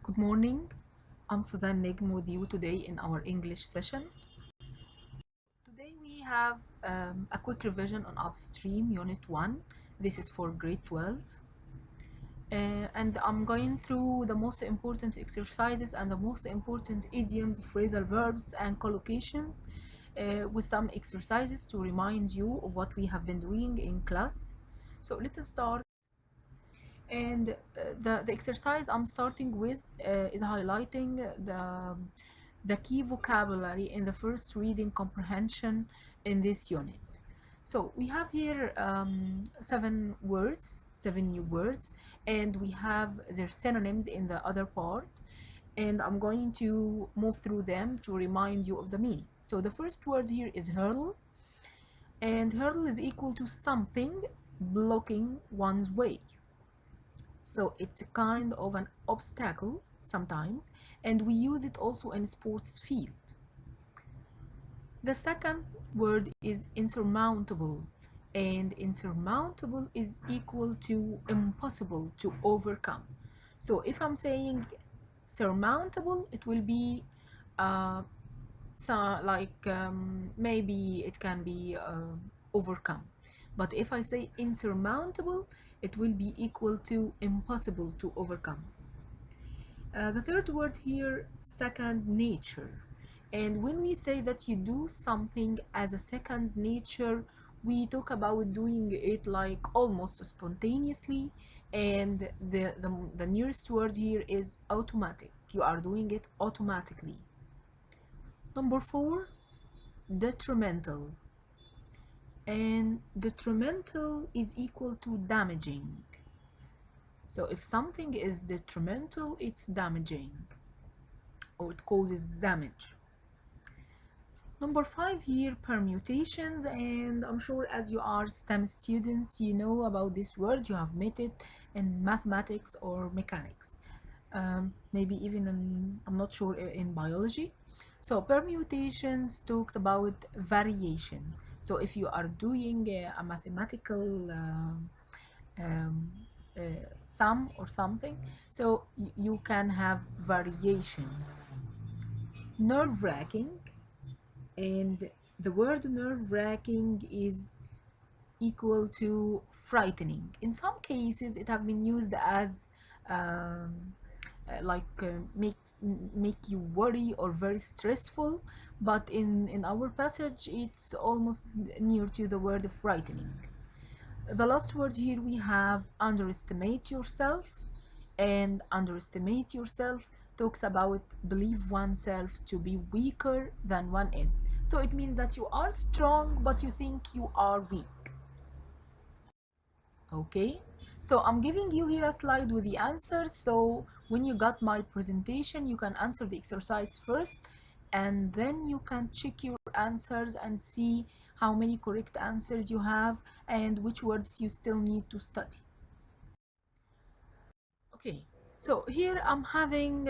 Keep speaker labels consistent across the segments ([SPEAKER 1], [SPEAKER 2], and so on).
[SPEAKER 1] Good morning. I'm Suzanne Negm with you today in our English session. Today we have a quick revision on Upstream Unit 1. This is for grade 12. And I'm going through the most important exercises and the most important idioms, phrasal verbs, and collocations with some exercises to remind you of what we have been doing in class. So let's start. And the exercise I'm starting with is highlighting the key vocabulary in the first reading comprehension in this unit. So we have here seven new words, and we have their synonyms in the other part. And I'm going to move through them to remind you of the meaning. So the first word here is hurdle, and hurdle is equal to something blocking one's way. So it's a kind of an obstacle sometimes, and we use it also in sports field. The second word is insurmountable, and insurmountable is equal to impossible to overcome. So if I'm saying surmountable, it will be maybe it can be overcome. But if I say insurmountable, it will be equal to impossible to overcome. The third word here, second nature. And when we say that you do something as a second nature, we talk about doing it like almost spontaneously. And the nearest word here is automatic. You are doing it automatically. Number 4, detrimental. And detrimental is equal to damaging. So if something is detrimental, it's damaging, or it causes damage. Number 5 here, permutations, and I'm sure as you are STEM students, you know about this word. You have met it in mathematics or mechanics, maybe even in, I'm not sure, in biology. So permutations talks about variations. So if you are doing a mathematical sum or something, so you can have variations. Nerve-wracking, and the word nerve-wracking is equal to frightening. In some cases it have been used as make you worry or very stressful, but in our passage it's almost near to the word frightening. The last word here we have underestimate yourself, and underestimate yourself talks about believe oneself to be weaker than one is. So it means that you are strong but you think you are weak. Okay, so I'm giving you here a slide with the answers, so when you got my presentation you can answer the exercise first, and then you can check your answers and see how many correct answers you have and which words you still need to study. Okay, so here I'm having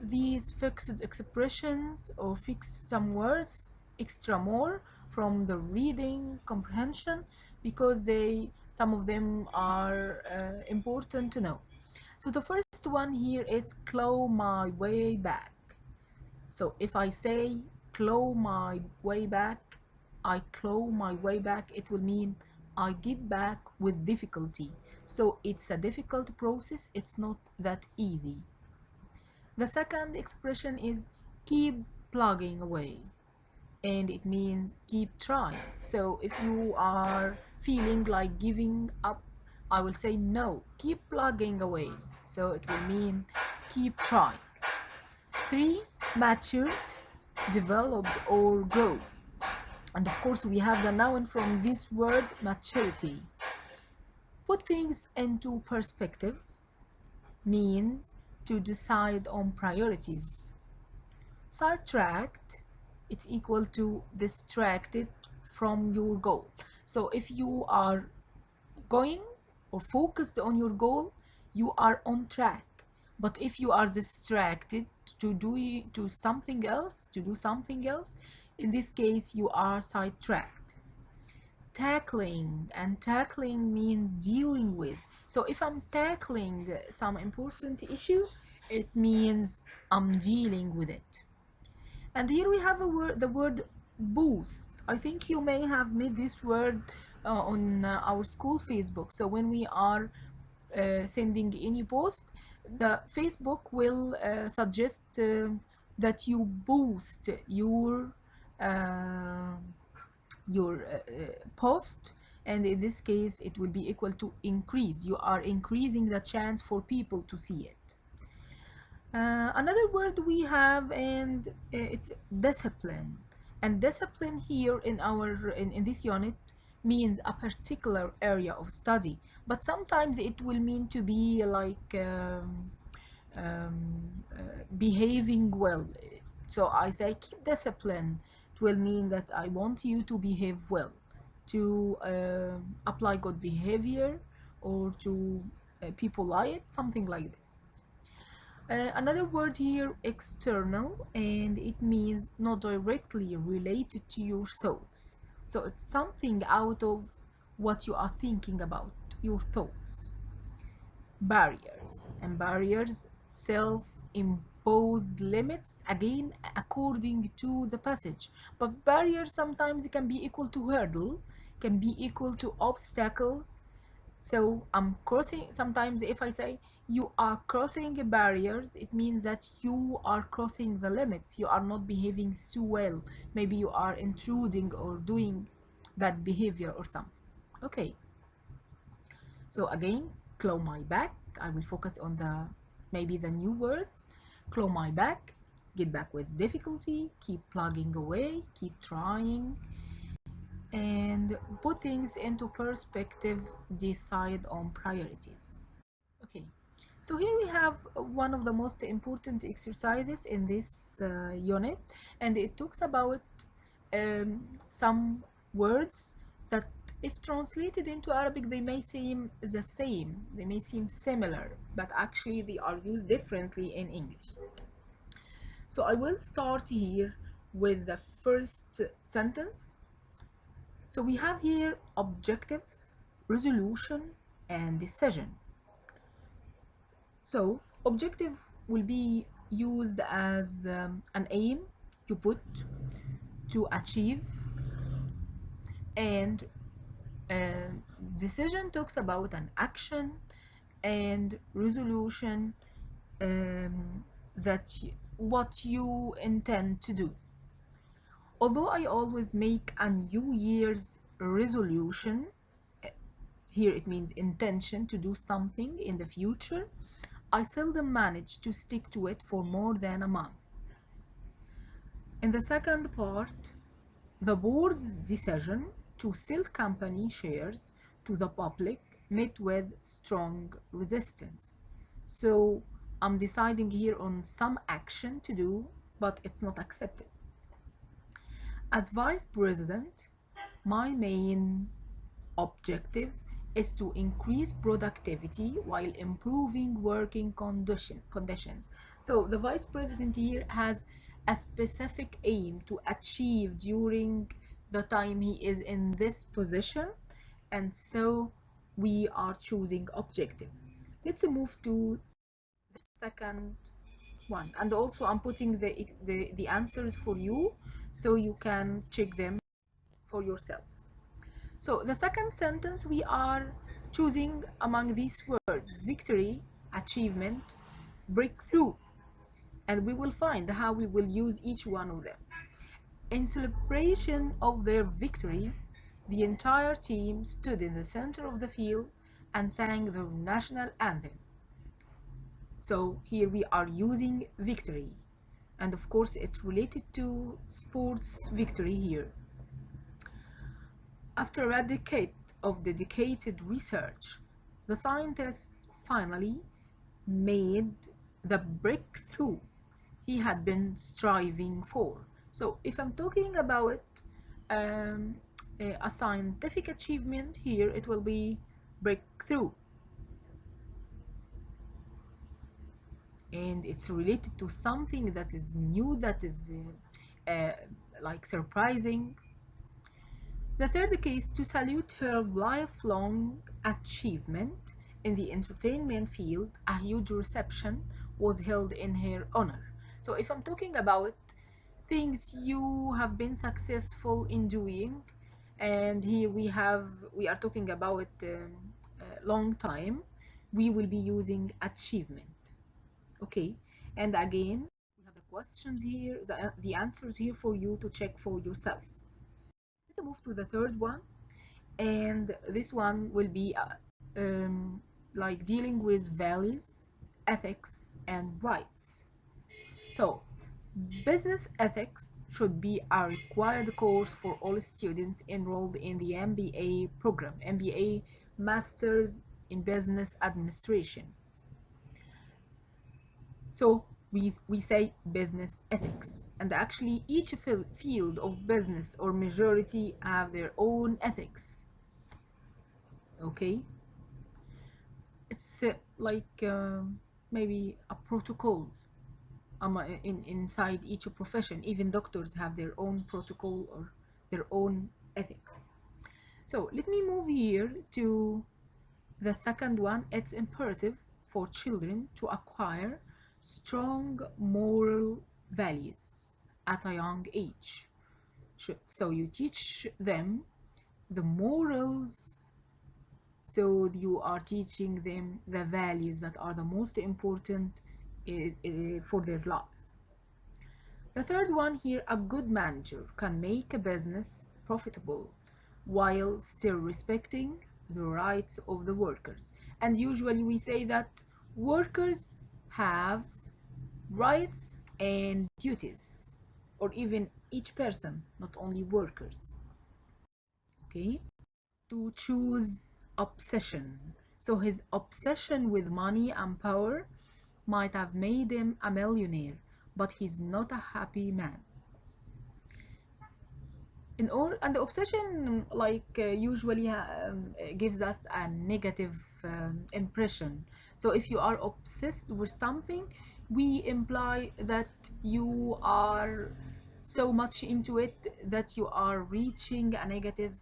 [SPEAKER 1] these fixed expressions, or fix some words extra more from the reading comprehension, because some of them are important to know. So the first one here is claw my way back. So if I say claw my way back, I claw my way back, it will mean I get back with difficulty. So it's a difficult process, it's not that easy. The second expression is keep plugging away, and it means keep trying. So if you are feeling like giving up, I will say no, keep plugging away. So it will mean keep trying. 3, matured, developed, or grow. And of course we have the noun from this word, maturity. Put things into perspective means to decide on priorities. Sidetracked, it's equal to distracted from your goal. So if you are going or focused on your goal, you are on track. But if you are distracted to do something else, in this case you are sidetracked. Tackling, and tackling means dealing with. So if I'm tackling some important issue, It means I'm dealing with it. And here we have the word boost. I think you may have made this word on our school Facebook. So when we are sending any post, the Facebook will suggest that you boost uh, your post, and in this case it will be equal to increase. You are increasing the chance for people to see it. Another word we have, and it's discipline. And discipline here in this unit means a particular area of study, but sometimes it will mean to be like behaving well. So I say keep discipline. It will mean that I want you to behave well, to apply good behavior, or to be polite, something like this. Another word here, external, and it means not directly related to your thoughts. So it's something out of what you are thinking about, your thoughts. Barriers, and barriers, self-imposed limits, again according to the passage. But barriers sometimes can be equal to hurdle, can be equal to obstacles. So I'm crossing, sometimes if I say you are crossing barriers, it means that you are crossing the limits. You are not behaving so well. Maybe you are intruding or doing bad behavior or something. Okay. So again, claw my back. I will focus on maybe the new words. Claw my back, get back with difficulty, keep plugging away, keep trying, and put things into perspective, decide on priorities. Okay, so here we have one of the most important exercises in this unit, and it talks about some words that if translated into Arabic they may seem the same, they may seem similar, but actually they are used differently in English. So I will start here with the first sentence. So we have here objective, resolution, and decision. So objective will be used as an aim you put to achieve, and decision talks about an action, and resolution what you intend to do. Although I always make a New Year's resolution, here it means intention to do something in the future, I seldom manage to stick to it for more than a month. In the second part, the board's decision to sell company shares to the public met with strong resistance. So I'm deciding here on some action to do, but it's not accepted. As vice president, my main objective is to increase productivity while improving working conditions. So the vice president here has a specific aim to achieve during the time he is in this position, and so we are choosing objective. Let's move to the second one, and also I'm putting the answers for you so you can check them for yourselves. So the second sentence, we are choosing among these words victory, achievement, breakthrough, and we will find how we will use each one of them. In celebration of their victory, the entire team stood in the center of the field and sang the national anthem. So here we are using victory, and of course it's related to sports victory here. After a decade of dedicated research, the scientists finally made the breakthrough he had been striving for. So if I'm talking about a scientific achievement here, it will be breakthrough. And it's related to something that is new, that is like surprising. The third case, to salute her lifelong achievement in the entertainment field, a huge reception was held in her honor. So if I'm talking about things you have been successful in doing, and here we are talking about a long time, we will be using achievement. Okay, and again, we have the questions here, the answers here for you to check for yourselves. Let's move to the third one, and this one will be like dealing with values, ethics, and rights. So, business ethics should be a required course for all students enrolled in the MBA program, MBA Masters in Business Administration. So we say business ethics, and actually each field of business or majority have their own ethics. Okay, it's like maybe a protocol inside each profession. Even doctors have their own protocol or their own ethics. So let me move here to the second one. It's imperative for children to acquire strong moral values at a young age. So you teach them the morals, so you are teaching them the values that are the most important for their life. The third one here, a good manager can make a business profitable while still respecting the rights of the workers. And usually we say that workers have rights and duties, or even each person, not only workers. Okay? To choose obsession. So his obsession with money and power might have made him a millionaire, but he's not a happy man. And the obsession usually gives us a negative impression. So if you are obsessed with something, we imply that you are so much into it that you are reaching a negative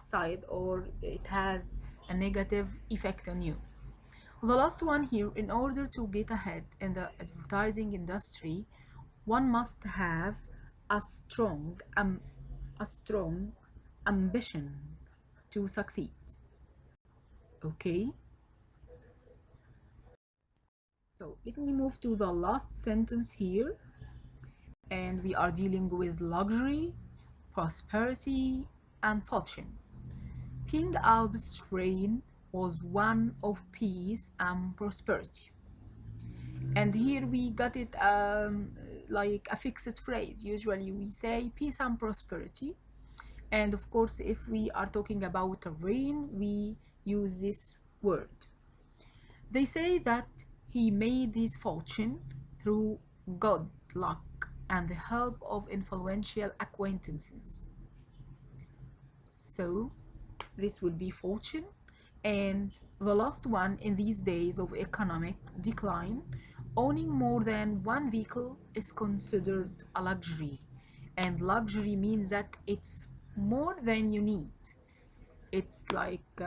[SPEAKER 1] side, or it has a negative effect on you. The last one here, in order to get ahead in the advertising industry, one must have a strong ambition to succeed. Okay? So let me move to the last sentence here, and we are dealing with luxury, prosperity, and fortune. King Alb's reign was one of peace and prosperity. And here we got it like a fixed phrase. Usually we say peace and prosperity. And of course, if we are talking about a reign, we use this word. They say that he made his fortune through good luck and the help of influential acquaintances. So this will be fortune. And the last one, in these days of economic decline, owning more than one vehicle is considered a luxury. And luxury means that it's more than you need. It's like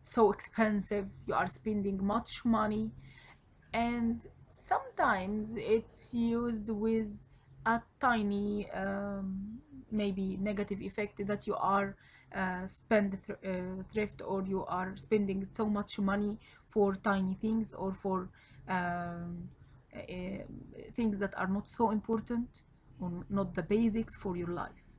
[SPEAKER 1] so expensive, you are spending much money, and sometimes it's used with a tiny maybe negative effect, that you are thrift, or you are spending so much money for tiny things, or for uh, things that are not so important, or not the basics for your life.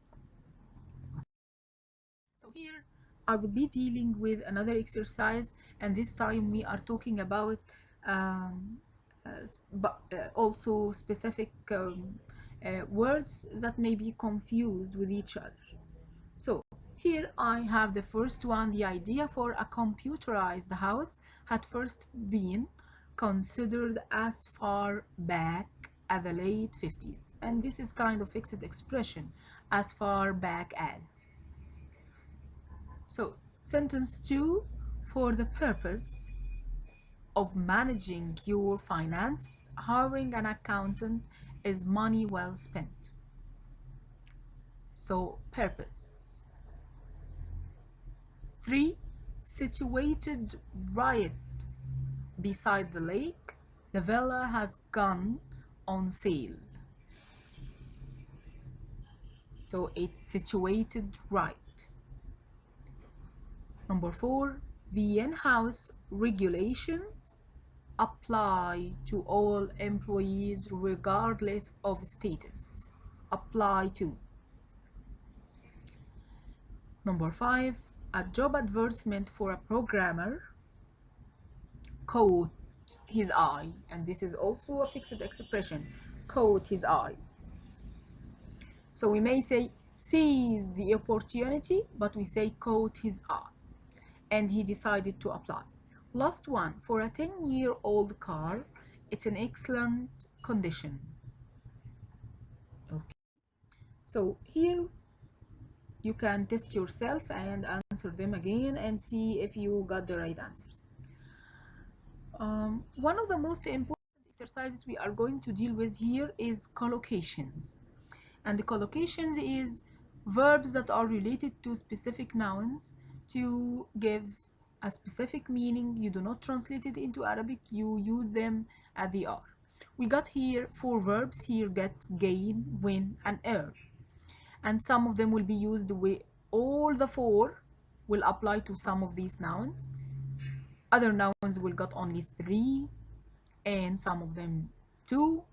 [SPEAKER 1] So here I will be dealing with another exercise, and this time we are talking about but also specific words that may be confused with each other. So here I have the first one. The idea for a computerized house had first been considered as far back as the late 50s, and this is kind of fixed expression, as far back as. So sentence 2, for the purpose of managing your finance, hiring an accountant is money well spent. So purpose. 3, situated right beside the lake. The villa has gone on sale. So it's situated right. Number 4, the in-house regulations apply to all employees regardless of status. Apply to. Number 5, a job advertisement for a programmer caught his eye, and this is also a fixed expression, caught his eye. So we may say seized the opportunity, but we say caught his eye, and he decided to apply. Last one, for a 10-year-old car, it's in excellent condition. Okay. So here you can test yourself and answer them again and see if you got the right answers. One of the most important exercises we are going to deal with here is collocations. And the collocations is verbs that are related to specific nouns to give a specific meaning. You do not translate it into Arabic, you use them as they are. We got here 4 verbs here: get, gain, win, and earn. And some of them will be used the way all the 4 will apply to some of these nouns. Other nouns will got only 3, and some of them 2,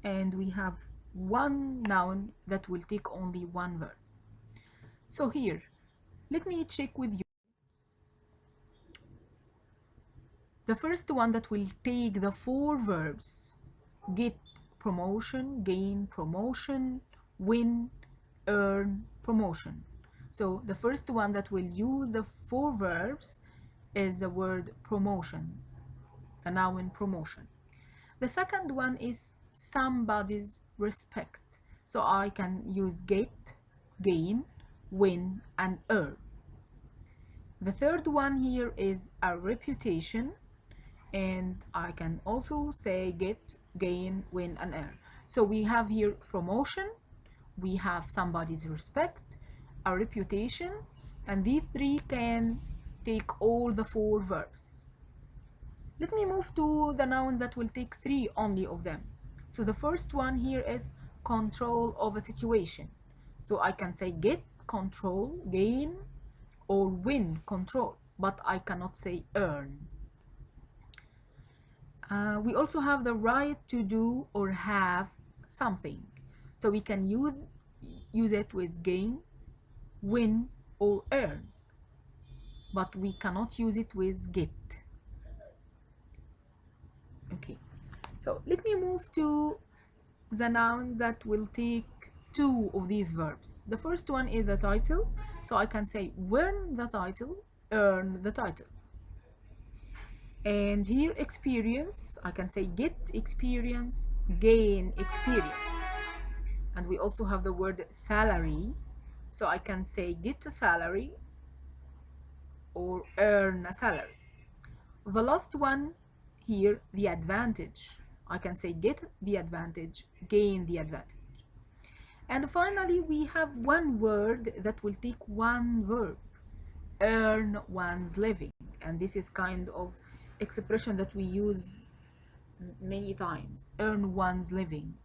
[SPEAKER 1] and we have one noun that will take only 1 verb. So here, let me check with you. The first one that will take the 4 verbs: get, promotion; gain, promotion; win, earn, promotion. So the first one that will use the 4 verbs is the word promotion, the noun promotion. The second one is somebody's respect. So I can use get, gain, win, and earn. The third one here is a reputation, and I can also say get, gain, win, and earn. So we have here promotion, we have somebody's respect, a reputation, and these 3 can take all the 4 verbs. Let me move to the nouns that will take 3 only of them. So the first one here is control of a situation. So I can say get, control, gain, or win, control, but I cannot say earn. We also have the right to do or have something. So we can use it with gain, win, or earn, but we cannot use it with get. Okay, so let me move to the nouns that will take 2 of these verbs. The first one is the title. So I can say win the title, earn the title. And here experience, I can say get experience, gain experience. And we also have the word salary. So I can say get a salary or earn a salary. The last one here, the advantage. I can say get the advantage, gain the advantage. And finally, we have one word that will take 1 verb: earn one's living. And this is kind of expression that we use many times: earn one's living.